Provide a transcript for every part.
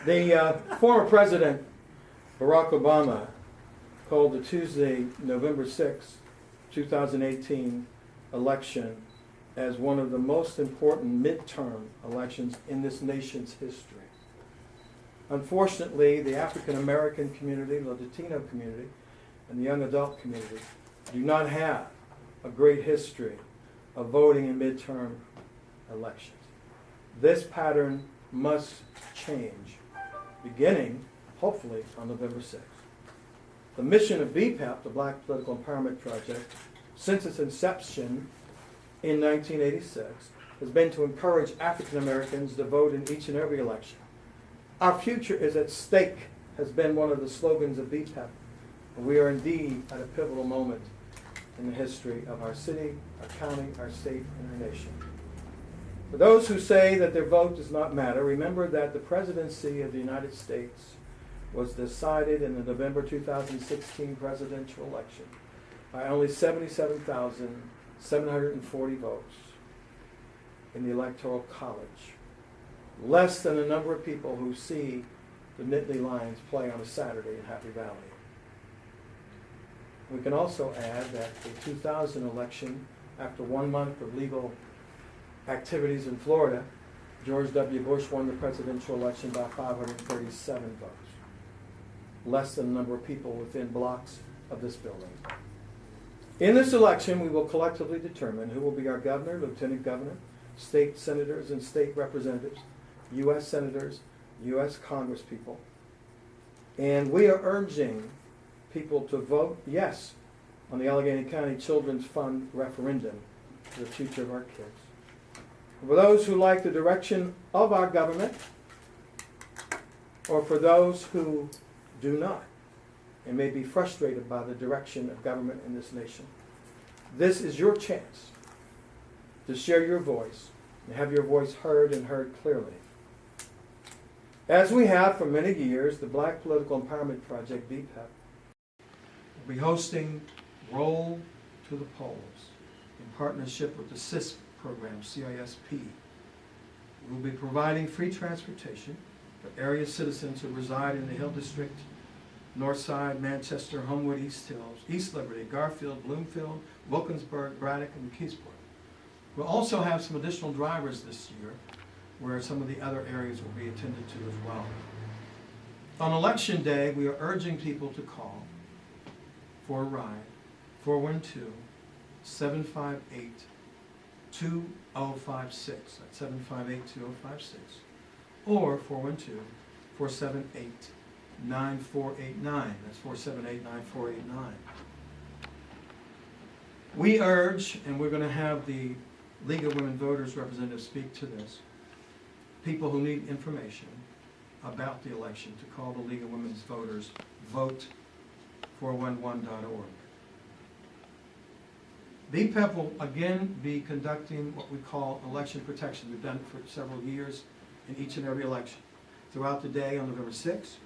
The former President Barack Obama called the Tuesday, November 6, 2018 election as one of the most important midterm elections in this nation's history. Unfortunately, the African American community, the Latino community, and the young adult community do not have a great history of voting in midterm elections. This pattern must change, beginning, hopefully, on November 6th. The mission of BPep, the Black Political Empowerment Project, since its inception in 1986, has been to encourage African Americans to vote in each and every election. Our future is at stake has been one of the slogans of BPep. We are indeed at a pivotal moment in the history of our city, our county, our state, and our nation. For those who say that their vote does not matter, remember that the presidency of the United States was decided in the November 2016 presidential election by only 77,740 votes in the Electoral College. Less than the number of people who see the Nittany Lions play on a Saturday in Happy Valley. We can also add that the 2000 election, after 1 month of legal activities in Florida, George W. Bush won the presidential election by 537 votes. Less than the number of people within blocks of this building. In this election, we will collectively determine who will be our governor, lieutenant governor, state senators and state representatives, U.S. senators, U.S. congresspeople. And we are urging people to vote yes on the Allegheny County Children's Fund referendum for the future of our kids. For those who like the direction of our government, or for those who do not, and may be frustrated by the direction of government in this nation, this is your chance to share your voice and have your voice heard and heard clearly. As we have for many years, the Black Political Empowerment Project, BPep, will be hosting Roll to the Polls in partnership with the CISP program, CISP. We will be providing free transportation for area citizens who reside in the Hill District, Northside, Manchester, Homewood, East Hills, East Liberty, Garfield, Bloomfield, Wilkinsburg, Braddock, and McKeesport. We'll also have some additional drivers this year where some of the other areas will be attended to as well. On Election Day, we are urging people to call for a ride, 412-758-2056. That's 758-2056. Or 412-478-9489. That's 478-9489. We urge, and we're going to have the League of Women Voters representatives speak to this, people who need information about the election to call the League of Women's Voters, vote411.org. BPep will again be conducting what we call election protection. We've done it for several years in each and every election. Throughout the day on November 6th,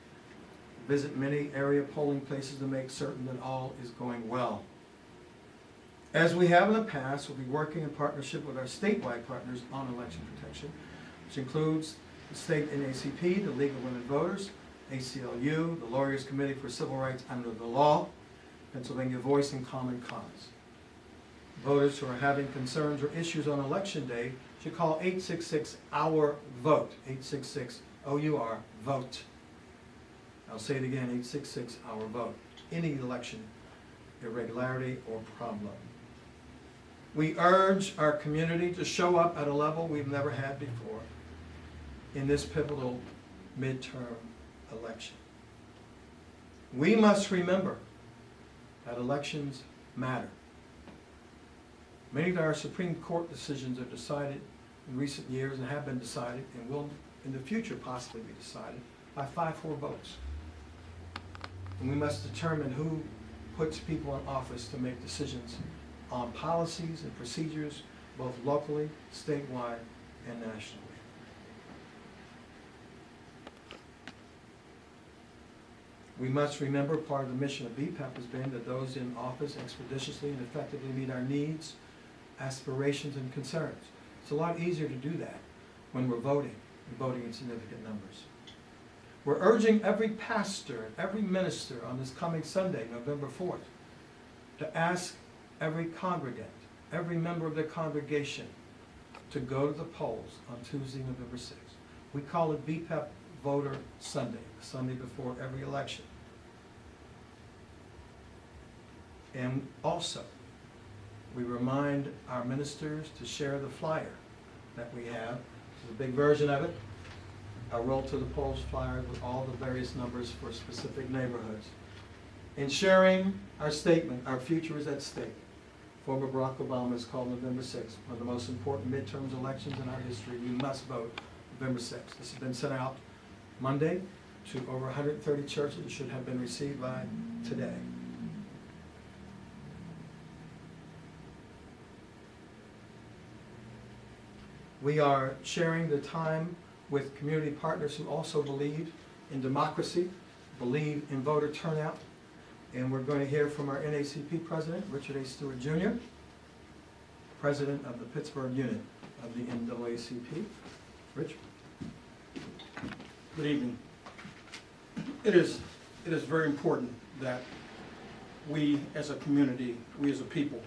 visit many area polling places to make certain that all is going well. As we have in the past, we'll be working in partnership with our statewide partners on election protection, which includes the state NAACP, the League of Women Voters, ACLU, the Lawyers Committee for Civil Rights Under the Law, Pennsylvania Voice and Common Cause. Voters who are having concerns or issues on Election Day should call 866-OUR-VOTE, 866-OUR, VOTE. I'll say it again, 866-OUR-VOTE. Any election irregularity or problem. We urge our community to show up at a level we've never had before in this pivotal midterm election. We must remember that elections matter. Many of our Supreme Court decisions are decided in recent years and have been decided and will in the future possibly be decided by 5-4 votes. And we must determine who puts people in office to make decisions on policies and procedures, both locally, statewide, and nationally. We must remember part of the mission of BPep has been that those in office expeditiously and effectively meet our needs, aspirations, and concerns. It's a lot easier to do that when we're voting, and voting in significant numbers. We're urging every pastor and every minister on this coming Sunday, November 4th, to ask every congregant, every member of their congregation, to go to the polls on Tuesday, November 6th. We call it BPep Voter Sunday, the Sunday before every election. And also, we remind our ministers to share the flyer that we have. This is a big version of it. A roll to the polls flyer with all the various numbers for specific neighborhoods. In sharing our statement, our future is at stake. Former Barack Obama has called November 6th one of the most important midterms elections in our history. We must vote November 6th. This has been sent out Monday to over 130 churches. It should have been received by today. We are sharing the time with community partners who also believe in democracy, believe in voter turnout, and we're going to hear from our NAACP President, Richard A. Stewart Jr., President of the Pittsburgh Unit of the NAACP. Rich? Good evening. It is very important that we as a community, we as a people,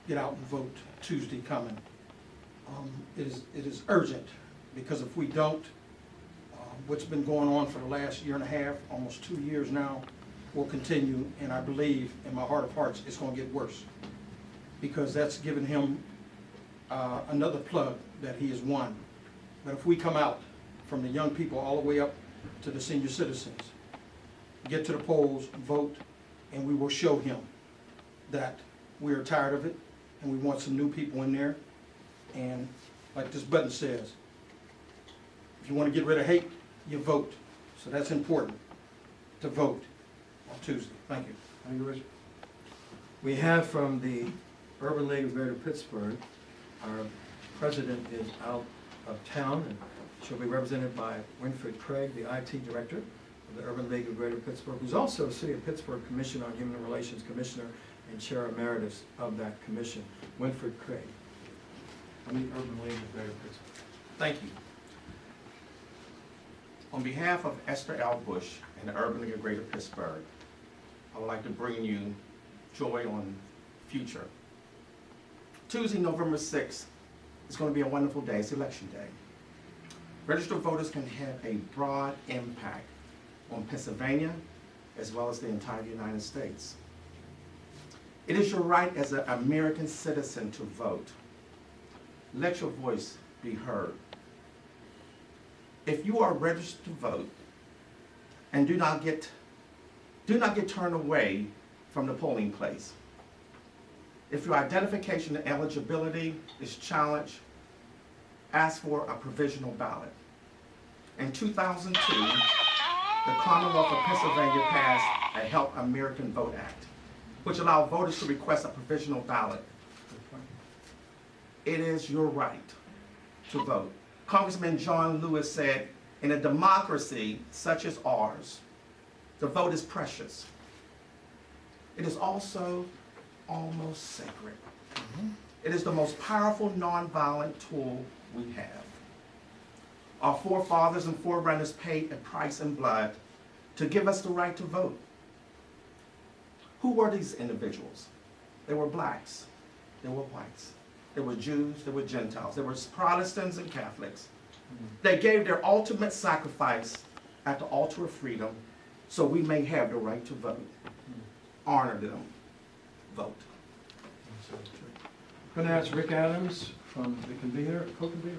get out and vote Tuesday coming. It is urgent, because if we don't, what's been going on for the last year and a half, almost 2 years now, will continue, and I believe in my heart of hearts it's going to get worse, because that's given him another plug that he has won. But if we come out, from the young people all the way up to the senior citizens, get to the polls, vote, and we will show him that we are tired of it and we want some new people in there. And like this button says, if you want to get rid of hate, you vote. So that's important, to vote on Tuesday. Thank you. Thank you, Richard. We have from the Urban League of Greater Pittsburgh, our president is out of town, and she'll be represented by Winfred Craig, the IT Director of the Urban League of Greater Pittsburgh, who's also City of Pittsburgh Commission on Human Relations Commissioner and Chair Emeritus of that commission. Winfred Craig, from the Urban League of Greater Pittsburgh. Thank you. On behalf of Esther L. Bush and the Urban League of Greater Pittsburgh, I would like to bring you joy on future. Tuesday, November 6th is going to be a wonderful day. It's Election Day. Registered voters can have a broad impact on Pennsylvania as well as the entire United States. It is your right as an American citizen to vote. Let your voice be heard. If you are registered to vote and do not get turned away from the polling place, if your identification and eligibility is challenged, ask for a provisional ballot. In 2002, the Commonwealth of Pennsylvania passed a Help American Vote Act, which allowed voters to request a provisional ballot. It is your right to vote. Congressman John Lewis said, in a democracy such as ours, the vote is precious. It is also almost sacred. It is the most powerful nonviolent tool we have. Our forefathers and forerunners paid a price in blood to give us the right to vote. Who were these individuals? They were blacks, they were whites, they were Jews, they were Gentiles, they were Protestants and Catholics. They gave their ultimate sacrifice at the altar of freedom so we may have the right to vote. Honor them. Vote. I'm going to ask Rick Adams from the co-convener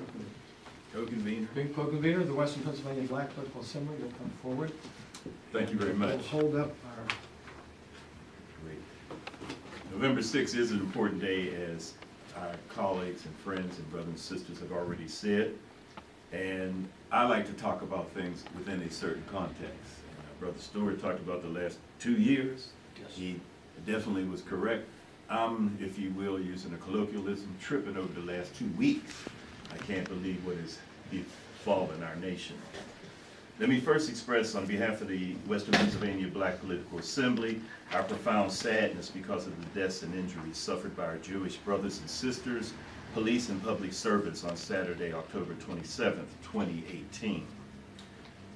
of the Western Pennsylvania Black Political Assembly to come forward. Thank you very much. We'll hold up our... Great. November 6th is an important day, as our colleagues and friends and brothers and sisters have already said. And I like to talk about things within a certain context. And Brother Stewart talked about the last 2 years. Yes. He definitely was correct. I'm, if you will, using a colloquialism, tripping over the last 2 weeks. I can't believe what has befallen our nation. Let me first express, on behalf of the Western Pennsylvania Black Political Assembly, our profound sadness because of the deaths and injuries suffered by our Jewish brothers and sisters, police and public servants on Saturday, October 27th, 2018.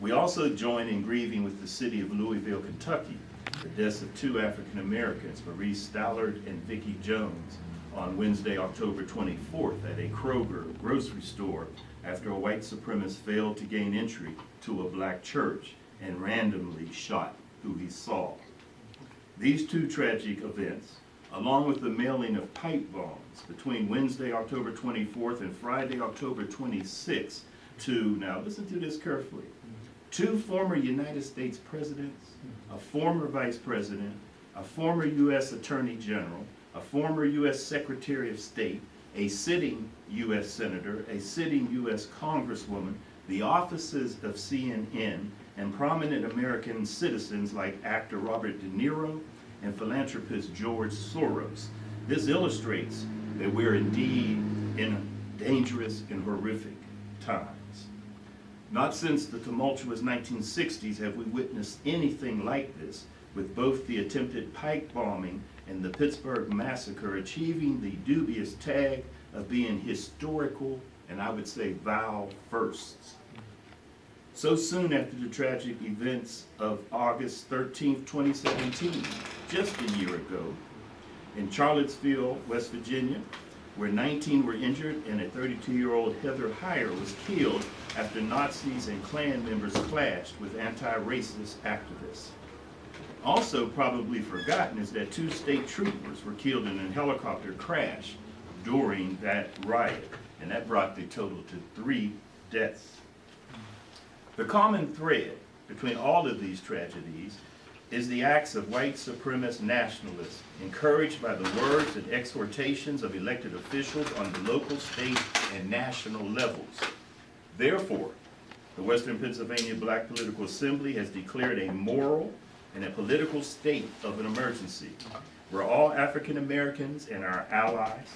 We also join in grieving with the city of Louisville, Kentucky, the deaths of two African Americans, Maurice Stallard and Vicki Jones, on Wednesday, October 24th at a Kroger grocery store after a white supremacist failed to gain entry to a black church and randomly shot who he saw. These two tragic events, along with the mailing of pipe bombs between Wednesday, October 24th and Friday, October 26th to, now listen to this carefully, two former United States presidents, a former vice president, a former U.S. Attorney General, a former U.S. Secretary of State, a sitting U.S. Senator, a sitting U.S. Congresswoman, the offices of CNN, and prominent American citizens like actor Robert De Niro and philanthropist George Soros. This illustrates that we're indeed in dangerous and horrific times. Not since the tumultuous 1960s have we witnessed anything like this, with both the attempted pipe bombing and the Pittsburgh massacre achieving the dubious tag of being historical and I would say vile firsts. So soon after the tragic events of August 13th, 2017, just a year ago, in Charlottesville, West Virginia, where 19 were injured and a 32-year-old Heather Heyer was killed after Nazis and Klan members clashed with anti-racist activists. Also probably forgotten is that two state troopers were killed in a helicopter crash during that riot, and that brought the total to 3 deaths. The common thread between all of these tragedies is the acts of white supremacist nationalists encouraged by the words and exhortations of elected officials on the local, state, and national levels. Therefore, the Western Pennsylvania Black Political Assembly has declared a moral and a political state of an emergency, where all African Americans and our allies,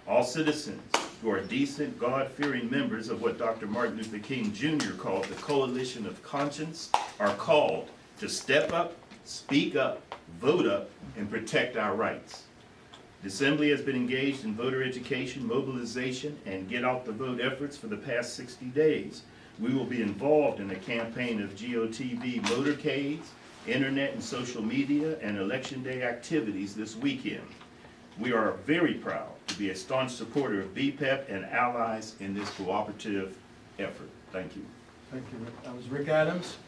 all citizens who are decent, God-fearing members of what Dr. Martin Luther King Jr. called the coalition of conscience, are called to step up, speak up, vote up, and protect our rights. The Assembly has been engaged in voter education, mobilization, and get out the vote efforts for the past 60 days. We will be involved in a campaign of GOTV motorcades, internet and social media, and election day activities this weekend. We are very proud to be a staunch supporter of BPep and allies in this cooperative effort. Thank you. Thank you, Rick. That was Rick Adams,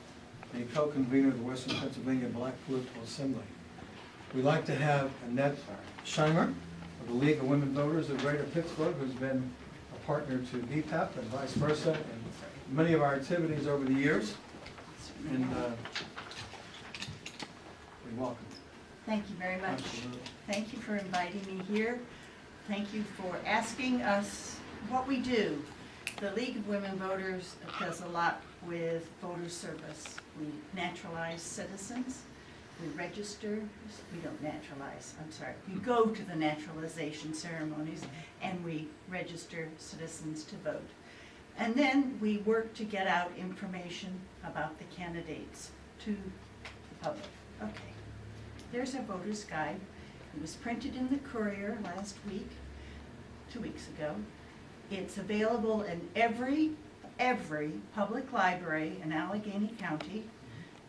the co-convener of the Western Pennsylvania Black Political Assembly. We'd like to have Nettie Shimer of the League of Women Voters of Greater Pittsburgh, who's been a partner to BPep and vice versa, and many of our activities over the years. And you're welcome. Thank you very much. Absolutely. Thank you for inviting me here. Thank you for asking us what we do. The League of Women Voters does a lot with voter service. We naturalize citizens. We register. We don't naturalize, I'm sorry. We go to the naturalization ceremonies and we register citizens to vote. And then we work to get out information about the candidates to the public. Okay. There's our voter's guide. It was printed in the Courier last week, 2 weeks ago. It's available in every public library in Allegheny County.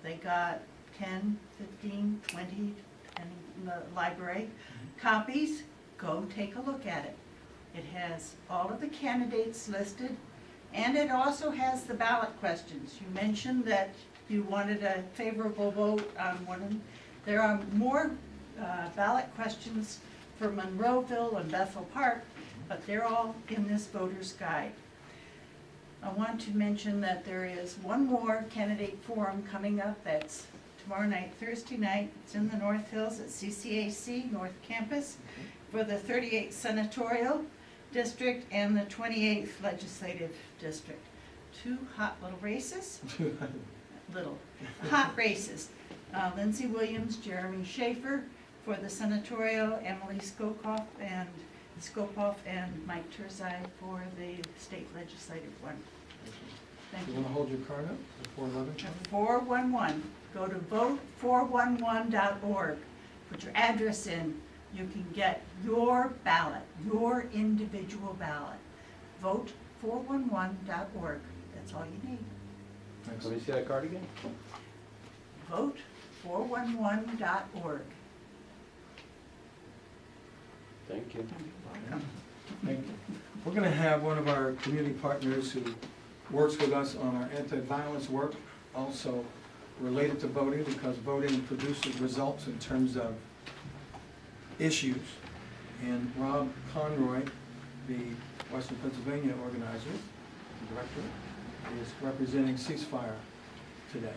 They got 10, 15, 20, depending on the library, copies. Go take a look at it. It has all of the candidates listed, and it also has the ballot questions. You mentioned that you wanted a favorable vote on one of them. There are more ballot questions for Monroeville and Bethel Park, but they're all in this voter's guide. I want to mention that there is one more candidate forum coming up. That's tomorrow night, Thursday night. It's in the North Hills at CCAC North Campus for the 38th Senatorial District and the 28th Legislative District. 2 hot little races. Hot races. Lindsey Williams, Jeremy Schaefer for the senatorial, Emily Skokoff and Mike Turzai for the state legislative one. Thank You you. want to hold your card up, the 411? 411. Go to vote411.org. Put your address in. You can get your ballot, your individual ballot. Vote411.org. That's all you need. Thanks. Let me see that card again. Vote411.org. Thank you. Thank you. We're going to have one of our community partners who works with us on our anti-violence work, also related to voting, because voting produces results in terms of issues. And Rob Conroy, the Western Pennsylvania organizer, director, is representing CeaseFire today,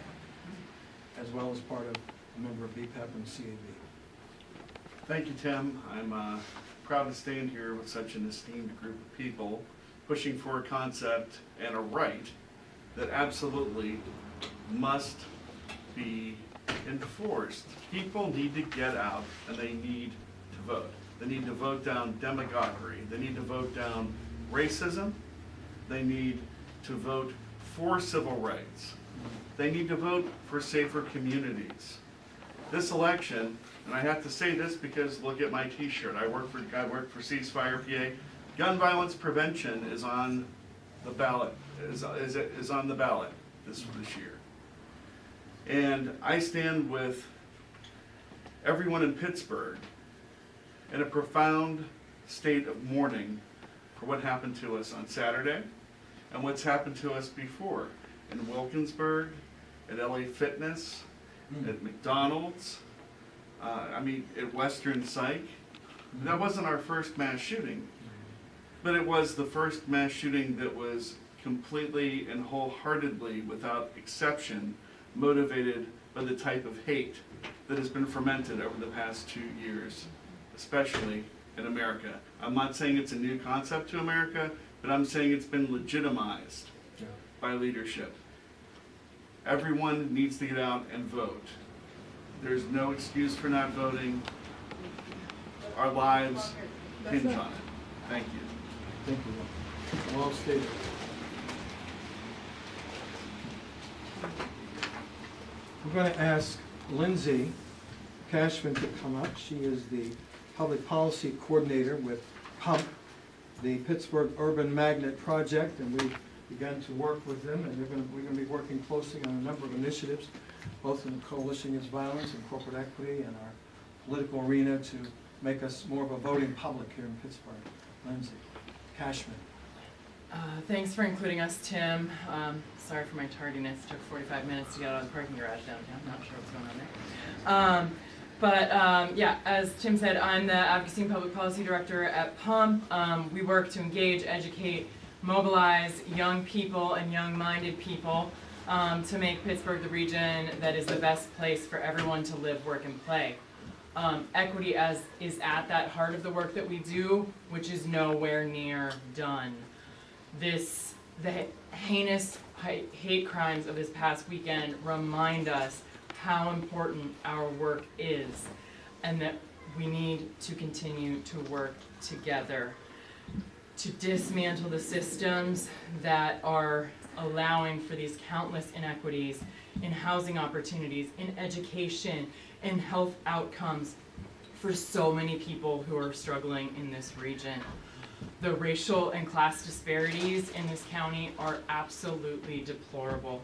as well as part of a member of BPep and CAB. Thank you, Tim. I'm proud to stand here with such an esteemed group of people pushing for a concept and a right that absolutely must be enforced. People need to get out and they need to vote. They need to vote down demagoguery. They need to vote down racism. They need to vote for civil rights. They need to vote for safer communities. This election, and I have to say this because look at my T-shirt. I work for CeaseFirePA. Gun violence prevention is on the ballot. Is on the ballot this year. And I stand with everyone in Pittsburgh in a profound state of mourning for what happened to us on Saturday and what's happened to us before in Wilkinsburg, at LA Fitness, at McDonald's, at Western Psych. That wasn't our first mass shooting, but it was the first mass shooting that was completely and wholeheartedly, without exception, motivated by the type of hate that has been fermented over the past 2 years, especially in America. I'm not saying it's a new concept to America, but I'm saying it's been legitimized by leadership. Everyone needs to get out and vote. There's no excuse for not voting. Our lives hinge on it. Thank you. Thank you. Well stated. We're going to ask Lindsey Cashman to come up. She is the Public Policy Coordinator with PUMP, the Pittsburgh Urban Magnet Project, and we began to work with them, and we're going to be working closely on a number of initiatives, both in the Coalition Against Violence and Corporate Equity and our political arena to make us more of a voting public here in Pittsburgh. Lindsey Cashman. Thanks for including us, Tim. Sorry for my tardiness. It took 45 minutes to get out of the parking garage downtown. Not sure what's going on there. Yeah, as Tim said, I'm the Advocacy and Public Policy Director at PUMP. We work to engage, educate, mobilize young people and young-minded people to make Pittsburgh the region that is the best place for everyone to live, work, and play. Equity is at that heart of the work that we do, which is nowhere near done. The heinous hate crimes of this past weekend remind us how important our work is and that we need to continue to work together to dismantle the systems that are allowing for these countless inequities in housing opportunities, in education, in health outcomes for so many people who are struggling in this region. The racial and class disparities in this county are absolutely deplorable.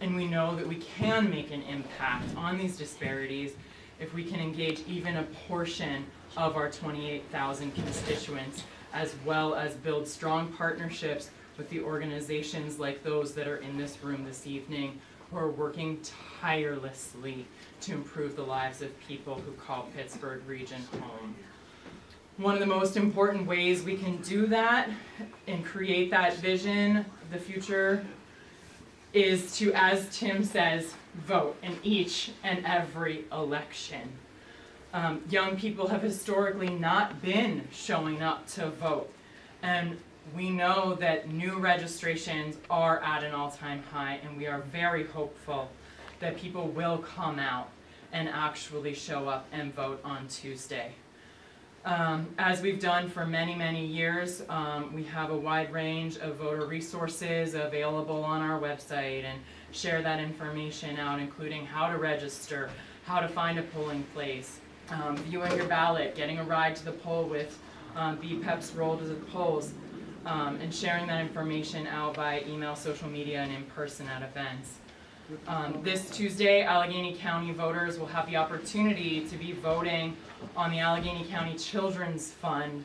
And we know that we can make an impact on these disparities if we can engage even a portion of our 28,000 constituents, as well as build strong partnerships with the organizations like those that are in this room this evening who are working tirelessly to improve the lives of people who call Pittsburgh region home. One of the most important ways we can do that and create that vision, the future, is to, as Tim says, vote in each and every election. Young people have historically not been showing up to vote, and we know that new registrations are at an all-time high, and we are very hopeful that people will come out and actually show up and vote on Tuesday. As we've done for many, many years, we have a wide range of voter resources available on our website and share that information out, including how to register, how to find a polling place, viewing your ballot, getting a ride to the poll with BPep's roll to the polls. and sharing that information out by email, social media, and in person at events. This Tuesday, Allegheny County voters will have the opportunity to be voting on the Allegheny County Children's Fund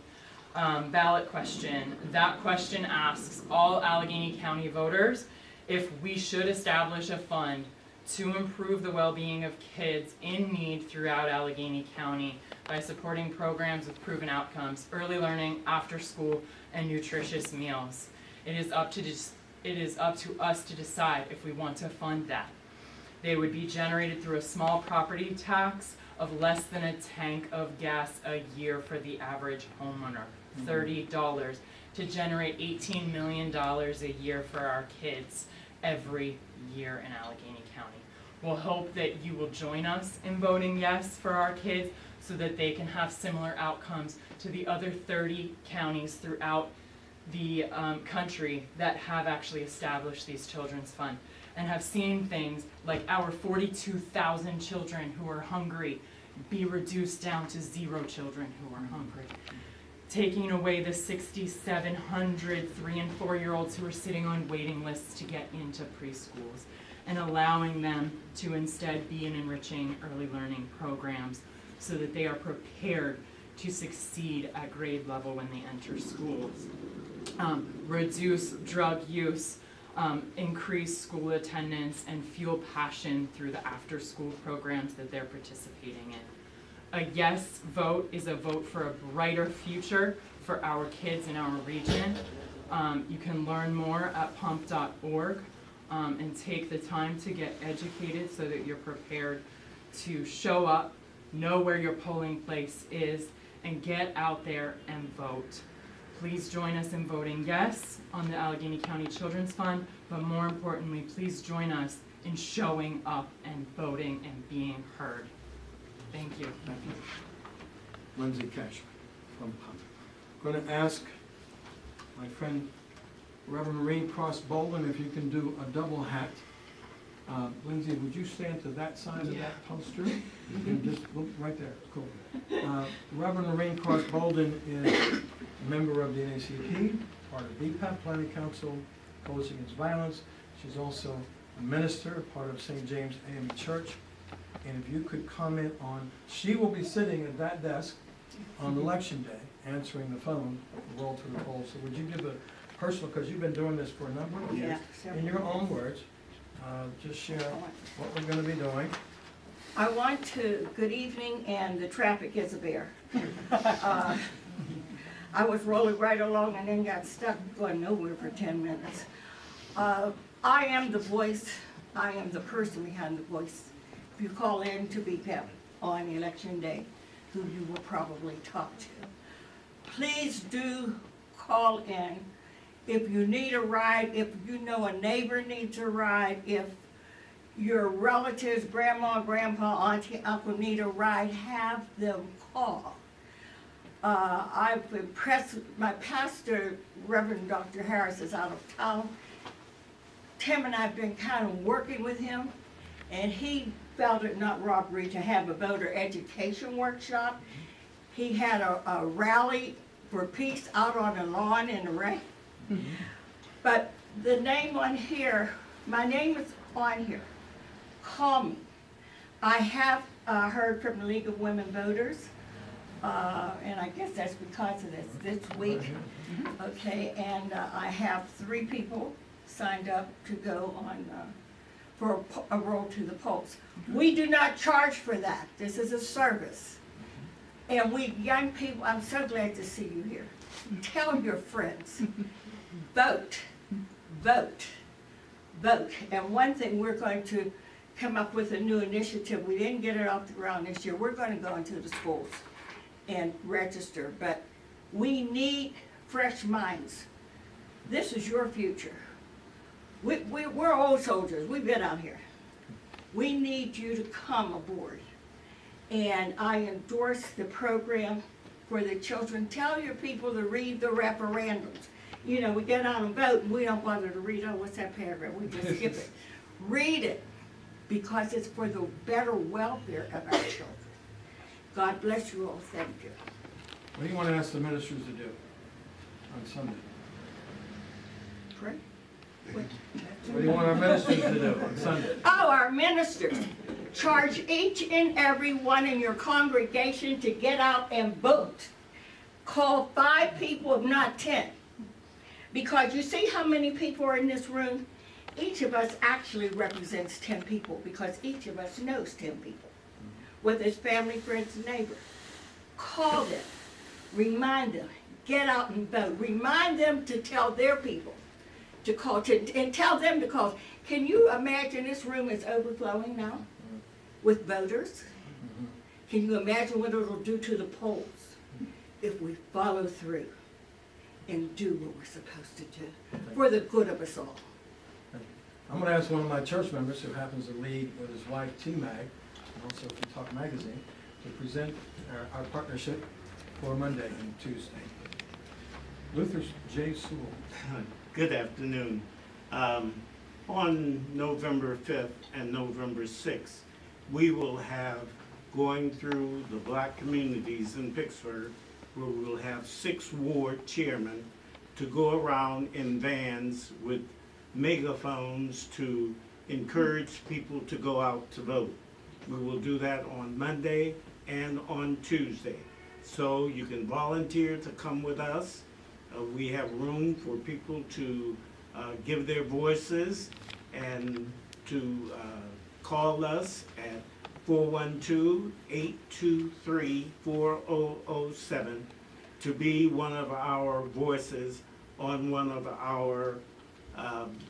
ballot question. That question asks all Allegheny County voters if we should establish a fund to improve the well-being of kids in need throughout Allegheny County by supporting programs with proven outcomes, early learning, after school, and nutritious meals. It is up to us to decide if we want to fund that. They would be generated through a small property tax of less than a tank of gas a year for the average homeowner, $30, to generate $18 million a year for our kids every year in Allegheny County. We'll hope that you will join us in voting yes for our kids so that they can have similar outcomes to the other 30 counties throughout the country that have actually established these children's fund and have seen things like our 42,000 children who are hungry be reduced down to 0 children who are hungry. Taking away the 6,700 3- and 4-year-olds who are sitting on waiting lists to get into preschools and allowing them to instead be in enriching early learning programs so that they are prepared to succeed at grade level when they enter schools. Reduce drug use, increase school attendance, and fuel passion through the after-school programs that they're participating in. A yes vote is a vote for a brighter future for our kids in our region. You can learn more at pump.org and take the time to get educated so that you're prepared to show up, know where your polling place is, and get out there and vote. Please join us in voting yes on the Allegheny County Children's Fund, but more importantly, please join us in showing up and voting and being heard. Thank you. Thank you. Lindsey Cashman from Pump. I'm going to ask my friend Reverend Marie Cross Bolden if you can do a double hat. Lindsey, would you stand to that side of that poster? You can just look right there. Cool. Reverend Maureen Cross Bolden is a member of the NAACP, part of BPep, Planning Council, Opposing Against Violence. She's also a minister, part of St. James AME Church. And if you could comment on, she will be sitting at that desk on election day, answering the phone, roll to the polls. So would you give a personal, because you've been doing this for a number of years, in your own words, just share what we're going to be doing. I want to, good evening, and the traffic is a bear. I was rolling right along and then got stuck going nowhere for 10 minutes. I am the voice, I am the person behind the voice. If you call in to BPep on election day, who you will probably talk to, please do call in. If you need a ride, if you know a neighbor needs a ride, if your relatives, grandma, grandpa, auntie, uncle need a ride, have them call. I've impressed, my pastor, Reverend Dr. Harris, is out of town. Tim and I have been kind of working with him, and he felt it not robbery to have a voter education workshop. He had a rally for peace out on the lawn in the rain. But the name on here, my name is on here. Call me. I have heard from the League of Women Voters, and I guess that's because of this week. Okay, and I have 3 people signed up to go on for a roll to the polls. We do not charge for that. This is a service. And we young people, I'm so glad to see you here. Tell your friends. Vote, vote, vote. And one thing, we're going to come up with a new initiative. We didn't get it off the ground this year. We're going to go into the schools and register, but we need fresh minds. This is your future. We're old soldiers. We've been out here. We need you to come aboard. And I endorse the program for the children. Tell your people to read the referendums. You know, we get out and vote and we don't bother to read, oh, what's that paragraph? We just skip it. Read it, because it's for the better welfare of our children. God bless you all. Thank you. What do you want to ask the ministers to do on Sunday? pray? What do you want our ministers to do on Sunday? Oh, our ministers, charge each and every one in your congregation to get out and vote. Call 5 people, if not 10. Because you see how many people are in this room? Each of us actually represents 10 people because each of us knows 10 people, whether it's family, friends, and neighbors. Call them, remind them, get out and vote. Remind them to tell their people to call, and tell them to call. Can you imagine this room is overflowing now with voters? Can you imagine what it'll do to the polls if we follow through and do what we're supposed to do for the good of us all? I'm going to ask one of my church members, who happens to lead with his wife TMAG, and also from Talk Magazine, to present our partnership for Monday and Tuesday. Luther's J. Sewell. Good afternoon. On November 5th and November 6th, we will have, going through the black communities in Pittsburgh, where we will have 6 ward chairmen to go around in vans with megaphones to encourage people to go out to vote. We will do that on Monday and on Tuesday. So you can volunteer to come with us. We have room for people to give their voices and to call us at 412-823-4007 to be one of our voices on one of our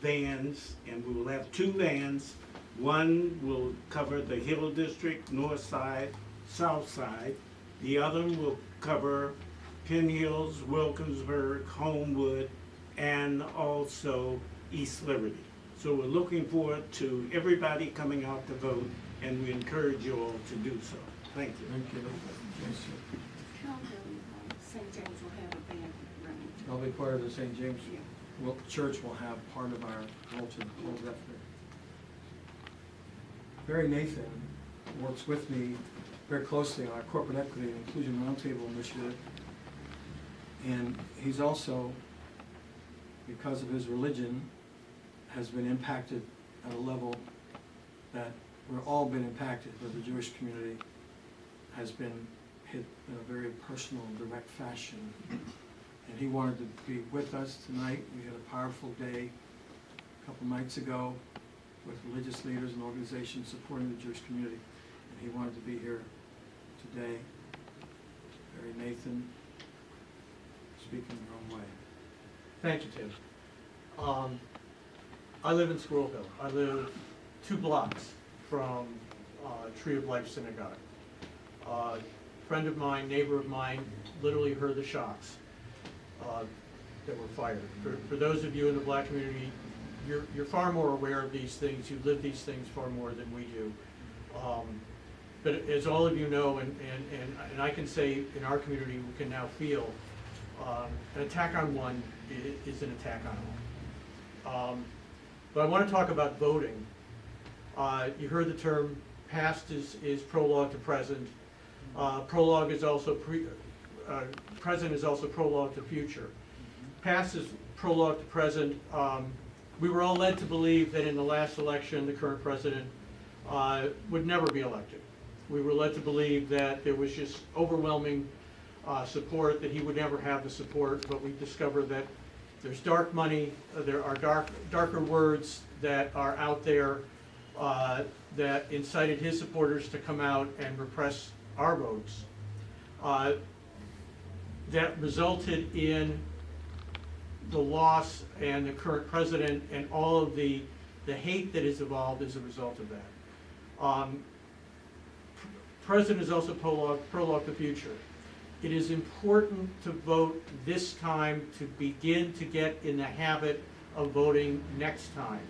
vans, and we will have 2 vans. One will cover the Hill District, North Side, South Side. The other will cover Penn Hills, Wilkinsburg, Homewood, and also East Liberty. So we're looking forward to everybody coming out to vote, and we encourage you all to do so. Thank you. Thank you. Tell them St. James will have a band running. I'll be part of the St. James Church will have part of our bulletin pulled up there. Barry Nathan works with me very closely on our corporate equity and inclusion roundtable initiative. And he's also, because of his religion, has been impacted at a level that we've all been impacted, but the Jewish community has been hit in a very personal, direct fashion. And he wanted to be with us tonight. We had a powerful day a couple nights ago with religious leaders and organizations supporting the Jewish community. And he wanted to be here today. Barry Nathan, speak in your own way. Thank you, Tim. I live in Squirrel Hill. I live 2 blocks from Tree of Life Synagogue. A friend of mine, neighbor of mine, literally heard the shots that were fired. For those of you in the black community, you're far more aware of these things. You live these things far more than we do. But as all of you know, and I can say in our community, we can now feel an attack on one is an attack on all. But I want to talk about voting. You heard the term past is prologue to present. Prologue is also present is also prologue to future. Past is prologue to present. We were all led to believe that in the last election, the current president would never be elected. We were led to believe that there was just overwhelming support, that he would never have the support, but we discovered that there's dark money, there are darker words that are out there that incited his supporters to come out and repress our votes. That resulted in the loss and the current president and all of the hate that has evolved as a result of that. President is also prologue the future. It is important to vote this time to begin to get in the habit of voting next time,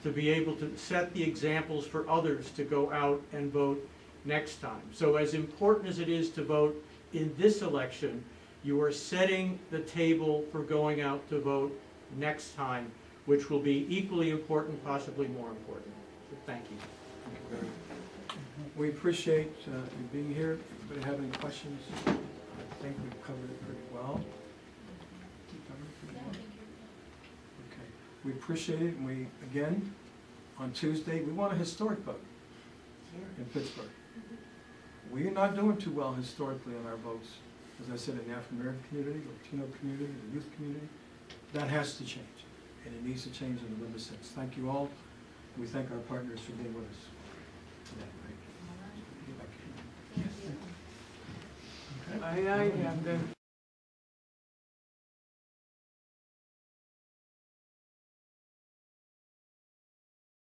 to be able to set the examples for others to go out and vote next time. So as important as it is to vote in this election, you are setting the table for going out to vote next time, which will be equally important, possibly more important. So thank you. Thank you, Barry. We appreciate you being here. Anybody have any questions? I think we've covered it pretty well. Okay. We appreciate it, and we, again, on Tuesday, we want a historic vote in Pittsburgh. We are not doing too well historically on our votes, as I said, in the African American community, Latino community, the youth community. That has to change, and it needs to change on November 6th. Thank you all. We thank our partners for being with us today. Thank you. Aye, aye, yeah, I'm good.